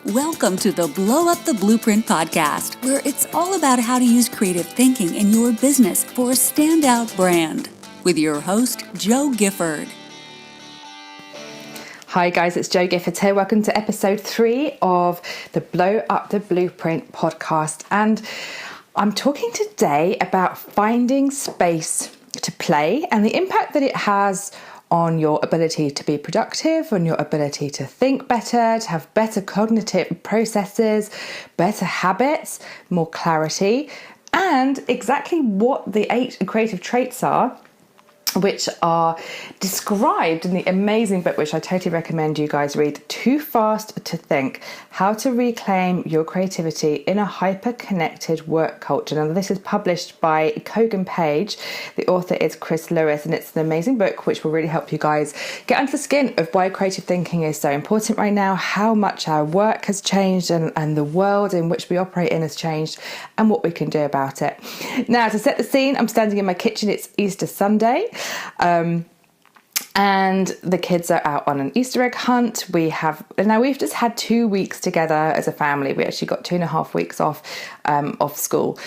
Welcome to the Blow Up the Blueprint podcast, where it's all about how to use creative thinking in your business for a standout brand. With your host, Jo Gifford. Hi guys, it's Jo Gifford here. Welcome to episode 3 of the Blow Up the Blueprint podcast. And I'm talking today about finding space to play and the impact that it has on your ability to be productive, on your ability to think better, to have better cognitive processes, better habits, more clarity, and exactly what the 8 creative traits are, which are described in the amazing book, which I totally recommend you guys read, Too Fast to Think, How to Reclaim Your Creativity in a Hyper-Connected Work Culture. Now, this is published by Kogan Page. The author is Chris Lewis, and it's an amazing book which will really help you guys get under the skin of why creative thinking is so important right now, how much our work has changed and the world in which we operate in has changed, and what we can do about it. Now, to set the scene, I'm standing in my kitchen. It's Easter Sunday. And the kids are out on an Easter egg hunt. We've just had 2 weeks together as a family. We actually got 2.5 weeks off school.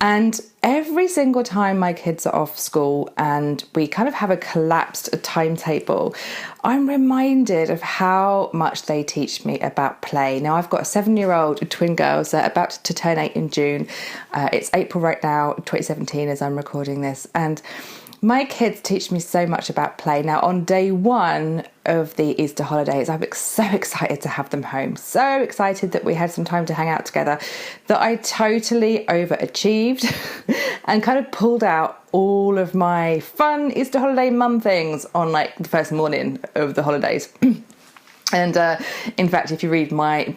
And every single time my kids are off school and we kind of have a collapsed timetable, I'm reminded of how much they teach me about play. Now, I've got a 7-year-old twin girls that are about to turn 8 in June. It's April right now, 2017, as I'm recording this. And my kids teach me so much about play. Now, on day 1 of the Easter holidays, I'm so excited to have them home. So excited that we had some time to hang out together that I totally overachieved and kind of pulled out all of my fun Easter holiday mum things on like the first morning of the holidays. And in fact, if you read my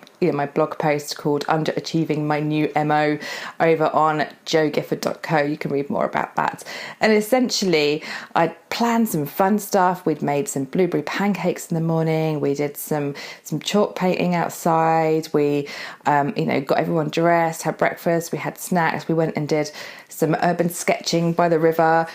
blog post called Underachieving, my new M.OToo, over on jogifford.co, you can read more about that. And essentially, I'd planned some fun stuff. We'd made some blueberry pancakes in the morning. We did some chalk painting outside. We, got everyone dressed, had breakfast. We had snacks. We went and did some urban sketching by the river.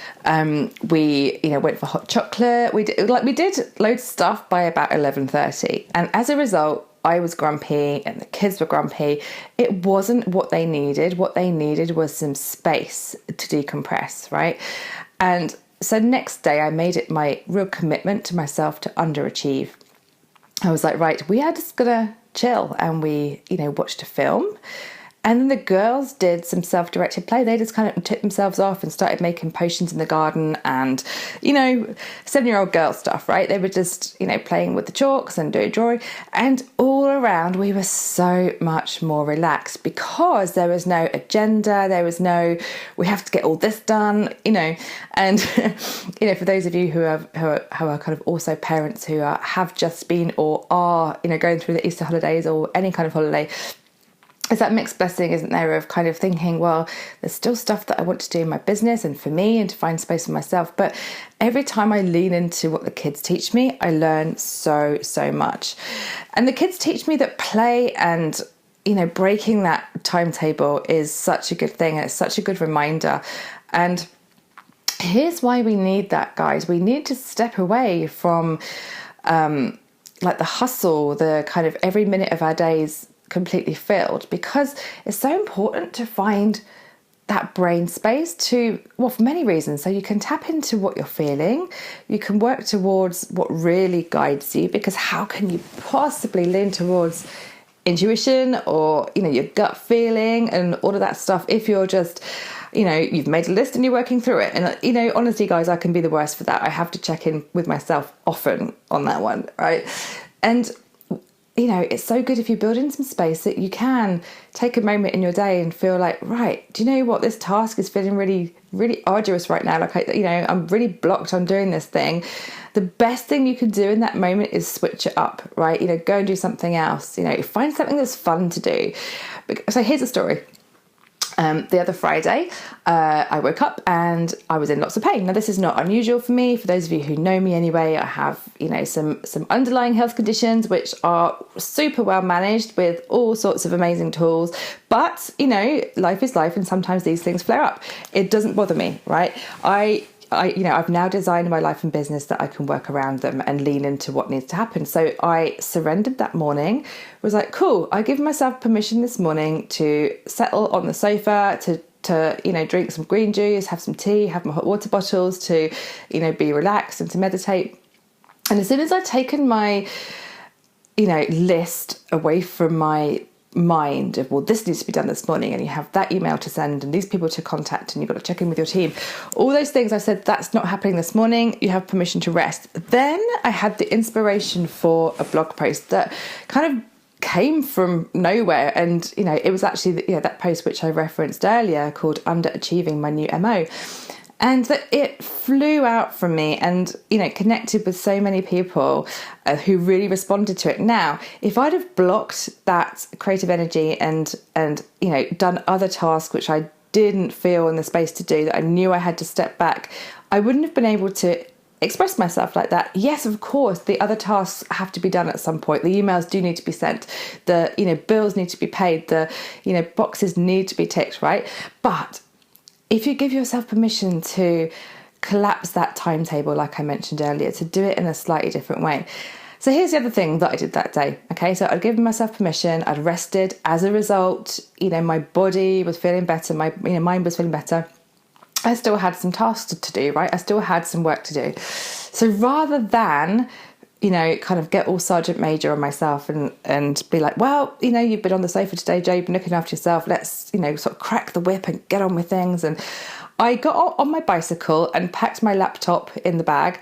We, went for hot chocolate. We did loads of stuff by about 11:30. And as a result, I was grumpy and the kids were grumpy. It wasn't what they needed. What they needed was some space to decompress, right? And so next day I made it my real commitment to myself to underachieve. I was like, right, we are just gonna chill. And we, watched a film. And then the girls did some self-directed play. They just kind of took themselves off and started making potions in the garden and, 7-year-old girl stuff, right? They were just, playing with the chalks and doing drawing. And all around, we were so much more relaxed because there was no agenda. There was no, we have to get all this done, And, for those of you who are kind of also parents who have just been or are, going through the Easter holidays or any kind of holiday, it's that mixed blessing, isn't there, of kind of thinking, well, there's still stuff that I want to do in my business and for me and to find space for myself. But every time I lean into what the kids teach me, I learn so much. And the kids teach me that play and, breaking that timetable is such a good thing. And it's such a good reminder. And here's why we need that, guys. We need to step away from the hustle, the kind of every minute of our days completely filled, because it's so important to find that brain space for many reasons. So you can tap into what you're feeling, you can work towards what really guides you, because how can you possibly lean towards intuition or your gut feeling and all of that stuff if you're just you've made a list and you're working through it. And honestly guys, I can be the worst for that. I have to check in with myself often on that one, right? And it's so good if you build in some space that you can take a moment in your day and feel like, right, do you know what? This task is feeling really, really arduous right now. Like, I'm really blocked on doing this thing. The best thing you can do in that moment is switch it up, right? Go and do something else. Find something that's fun to do. So here's a story. The other Friday, I woke up and I was in lots of pain. Now, this is not unusual for me. For those of you who know me anyway, I have, some underlying health conditions which are super well managed with all sorts of amazing tools. But, life is life and sometimes these things flare up. It doesn't bother me, right? I I've now designed my life and business that I can work around them and lean into what needs to happen. So I surrendered that morning, was like, cool, I give myself permission this morning to settle on the sofa, to drink some green juice, have some tea, have my hot water bottles, to, be relaxed and to meditate. And as soon as I'd taken my, list away from my mind of, well, this needs to be done this morning, and you have that email to send and these people to contact and you've got to check in with your team, all those things, I said, that's not happening this morning, you have permission to rest. Then I had the inspiration for a blog post that kind of came from nowhere, and it was actually that post which I referenced earlier called Underachieving, my new MO. And that it flew out from me and, connected with so many people who really responded to it. Now, if I'd have blocked that creative energy and done other tasks which I didn't feel in the space to do, that I knew I had to step back, I wouldn't have been able to express myself like that. Yes, of course, the other tasks have to be done at some point. The emails do need to be sent. The, bills need to be paid. The, boxes need to be ticked, right? But if you give yourself permission to collapse that timetable, like I mentioned earlier, to do it in a slightly different way. So here's the other thing that I did that day. Okay, so I'd given myself permission, I'd rested. As a result, my body was feeling better, my mind was feeling better. I still had some tasks to do, right? I still had some work to do. So rather than kind of get all Sergeant Major on myself and be like, well, you've been on the sofa today, Joe, you've been looking after yourself. Let's, sort of crack the whip and get on with things. And I got on my bicycle and packed my laptop in the bag,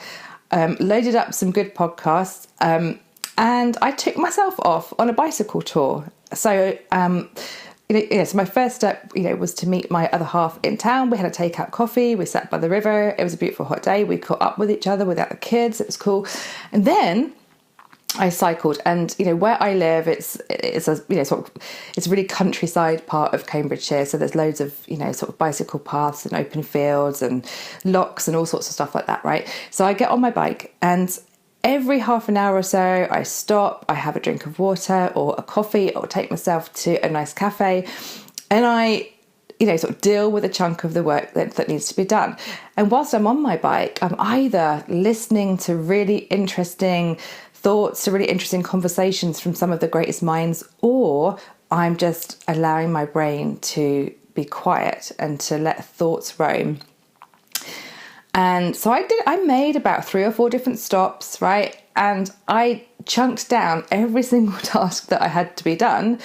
loaded up some good podcasts, and I took myself off on a bicycle tour. So, so my first step, was to meet my other half in town. We had a takeout coffee. We sat by the river. It was a beautiful hot day. We caught up with each other without the kids. It was cool. And then I cycled. And where I live, it's a it's a really countryside part of Cambridgeshire. So there's loads of sort of bicycle paths and open fields and locks and all sorts of stuff like that, right? So I get on my bike, and every half an hour or so, I stop, I have a drink of water or a coffee, or take myself to a nice cafe, and I, sort of deal with a chunk of the work that needs to be done. And whilst I'm on my bike, I'm either listening to really interesting thoughts, to really interesting conversations from some of the greatest minds, or I'm just allowing my brain to be quiet and to let thoughts roam. And so I made about 3 or 4 different stops, right? And I chunked down every single task that I had to be done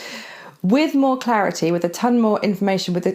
with more clarity, with a ton more information, with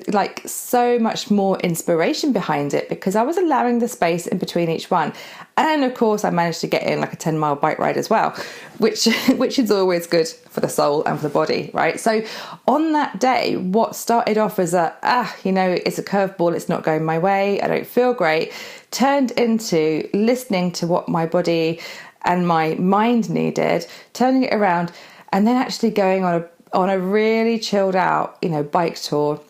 so much more inspiration behind it, because I was allowing the space in between each one. And of course, I managed to get in like a 10-mile bike ride as well, which is always good for the soul and for the body, right? So on that day, what started off as it's a curveball, it's not going my way, I don't feel great, turned into listening to what my body and my mind needed, turning it around, and then actually going on a really chilled out, bike tour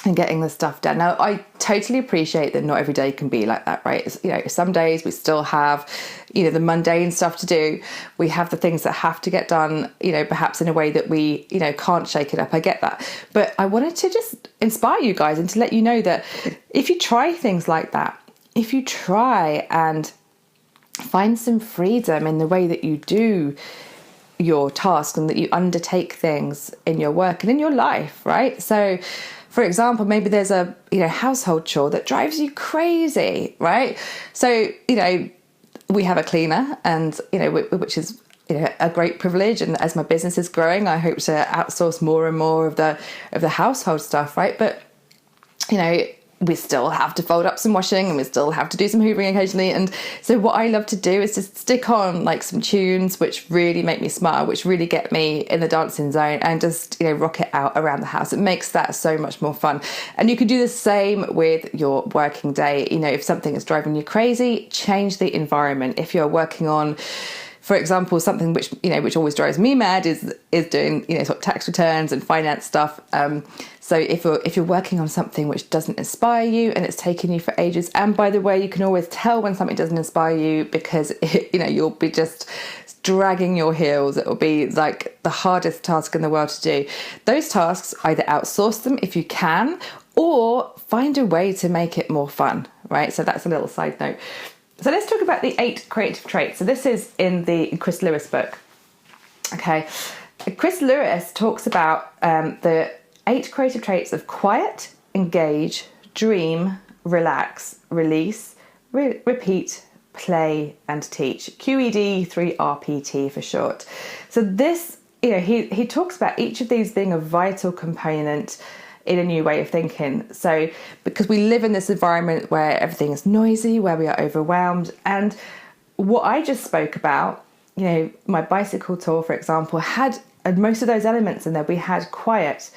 and getting the stuff done. Now, I totally appreciate that not every day can be like that, right? Some days we still have, the mundane stuff to do. We have the things that have to get done, perhaps in a way that we, can't shake it up. I get that. But I wanted to just inspire you guys and to let you know that if you try things like that, if you try and find some freedom in the way that you do your tasks and that you undertake things in your work and in your life, right? So, for example, maybe there's a household chore that drives you crazy, right? So, we have a cleaner, and which is a great privilege. And as my business is growing, I hope to outsource more and more of the household stuff, right? But we still have to fold up some washing, and we still have to do some hoovering occasionally. And so what I love to do is just stick on like some tunes which really make me smile, which really get me in the dancing zone, and just, rock it out around the house. It makes that so much more fun. And you can do the same with your working day. If something is driving you crazy, change the environment. If you're working on, for example, something which always drives me mad is doing sort of tax returns and finance stuff. So if you're working on something which doesn't inspire you and it's taken you for ages, and by the way, you can always tell when something doesn't inspire you, because you'll be just dragging your heels. It will be like the hardest task in the world to do. Those tasks, either outsource them if you can, or find a way to make it more fun, right? So that's a little side note. So let's talk about the 8 creative traits. So this is in the Chris Lewis book. Okay. Chris Lewis talks about the 8 creative traits of quiet, engage, dream, relax, release, repeat, play, and teach. QED 3RPT for short. So this, he talks about each of these being a vital component in a new way of thinking. So because we live in this environment where everything is noisy, where we are overwhelmed, and what I just spoke about, my bicycle tour, for example, had most of those elements in there. We had quiet,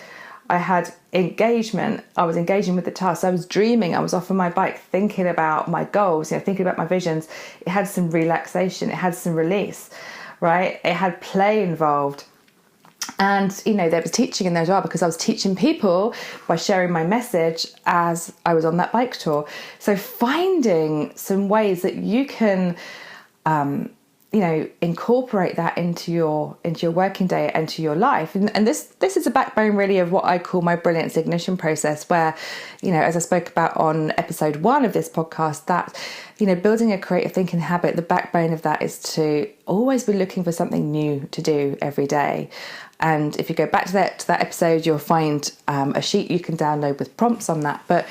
I had engagement, I was engaging with the task, I was dreaming, I was off on my bike thinking about my goals, thinking about my visions. It had some relaxation, it had some release, right? It had play involved. And, there was teaching in there as well, because I was teaching people by sharing my message as I was on that bike tour. So finding some ways that you can, incorporate that into your working day and to your life. And this is the backbone really of what I call my brilliance ignition process, where, as I spoke about on episode 1 of this podcast, that, building a creative thinking habit, the backbone of that is to always be looking for something new to do every day. And if you go back to that episode, you'll find a sheet you can download with prompts on that. But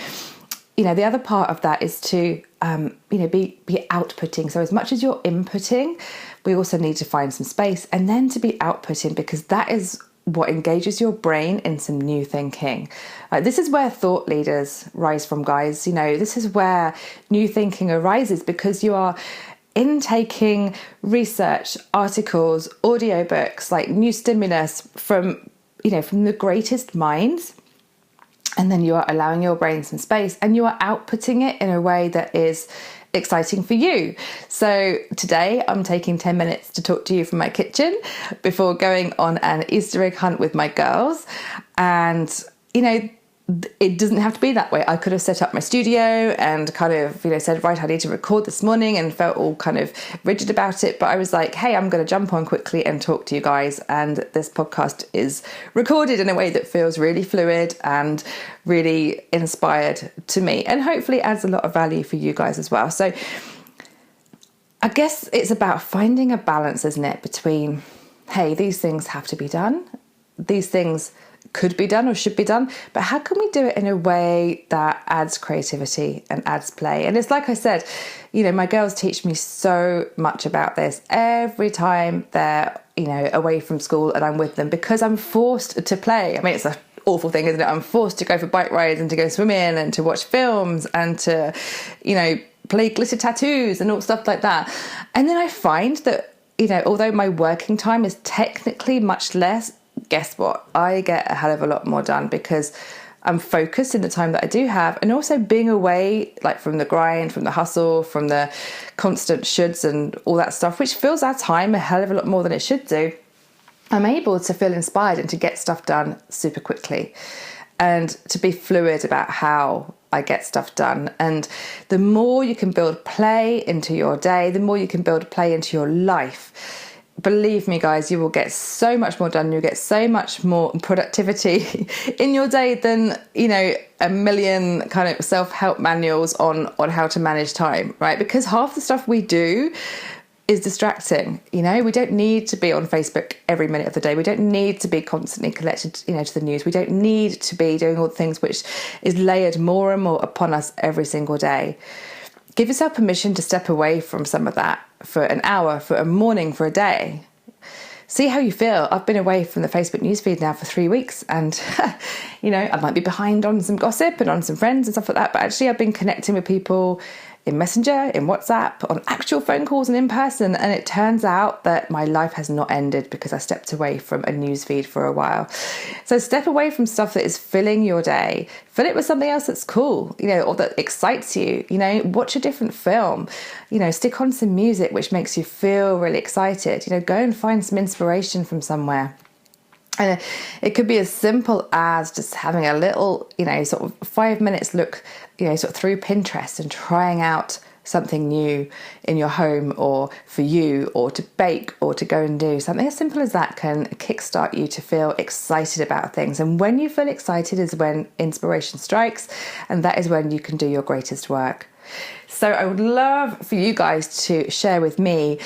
the other part of that is to, be outputting. So as much as you're inputting, we also need to find some space and then to be outputting, because that is what engages your brain in some new thinking. This is where thought leaders rise from, guys. This is where new thinking arises, because you are intaking research, articles, audiobooks, like new stimulus from the greatest minds. And then you are allowing your brain some space and you are outputting it in a way that is exciting for you. So today I'm taking 10 minutes to talk to you from my kitchen before going on an Easter egg hunt with my girls. And, it doesn't have to be that way. I could have set up my studio and kind of, said, right, I need to record this morning, and felt all kind of rigid about it. But I was like, hey, I'm going to jump on quickly and talk to you guys. And this podcast is recorded in a way that feels really fluid and really inspired to me, and hopefully adds a lot of value for you guys as well. So I guess it's about finding a balance, isn't it, between, hey, these things have to be done. These things could be done or should be done, but how can we do it in a way that adds creativity and adds play? And it's like I said, my girls teach me so much about this every time they're, away from school and I'm with them, because I'm forced to play. I mean, it's an awful thing, isn't it? I'm forced to go for bike rides and to go swimming and to watch films and to, play glitter tattoos and all stuff like that. And then I find that, although my working time is technically much less, guess what? I get a hell of a lot more done because I'm focused in the time that I do have, and also being away, like from the grind, from the hustle, from the constant shoulds and all that stuff, which fills our time a hell of a lot more than it should do. I'm able to feel inspired and to get stuff done super quickly, and to be fluid about how I get stuff done. And the more you can build play into your day, the more you can build play into your life. Believe me, guys, you will get so much more done. You'll get so much more productivity in your day than, a million kind of self-help manuals on how to manage time, right? Because half the stuff we do is distracting. We don't need to be on Facebook every minute of the day. We don't need to be constantly connected, to the news. We don't need to be doing all the things which is layered more and more upon us every single day. Give yourself permission to step away from some of that for an hour, for a morning, for a day. See how you feel. I've been away from the Facebook newsfeed now for 3 weeks, and, I might be behind on some gossip and on some friends and stuff like that, but actually I've been connecting with people in Messenger, in WhatsApp, on actual phone calls and in person. And it turns out that my life has not ended because I stepped away from a newsfeed for a while. So step away from stuff that is filling your day. Fill it with something else that's cool, or that excites you. Watch a different film. Stick on some music which makes you feel really excited. Go and find some inspiration from somewhere. And it could be as simple as just having a little, sort of 5 minutes look, sort of through Pinterest and trying out something new in your home or for you, or to bake or to go and do something as simple as that can kickstart you to feel excited about things. And when you feel excited is when inspiration strikes, and that is when you can do your greatest work. So I would love for you guys to share with me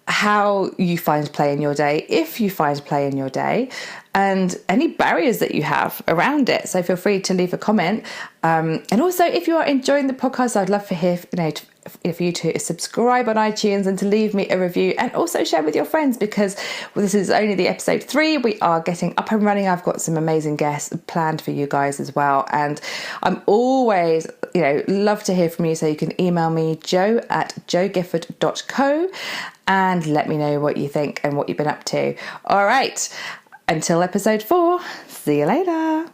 how you find play in your day, if you find play in your day, and any barriers that you have around it. So feel free to leave a comment. And also, if you are enjoying the podcast, I'd love to hear, if you to subscribe on iTunes and to leave me a review, and also share with your friends, because this is only the episode 3. We are getting up and running. I've got some amazing guests planned for you guys as well. And I'm always, love to hear from you. So you can email me, joe@joegifford.co, and let me know what you think and what you've been up to. All right. Until episode 4, see you later.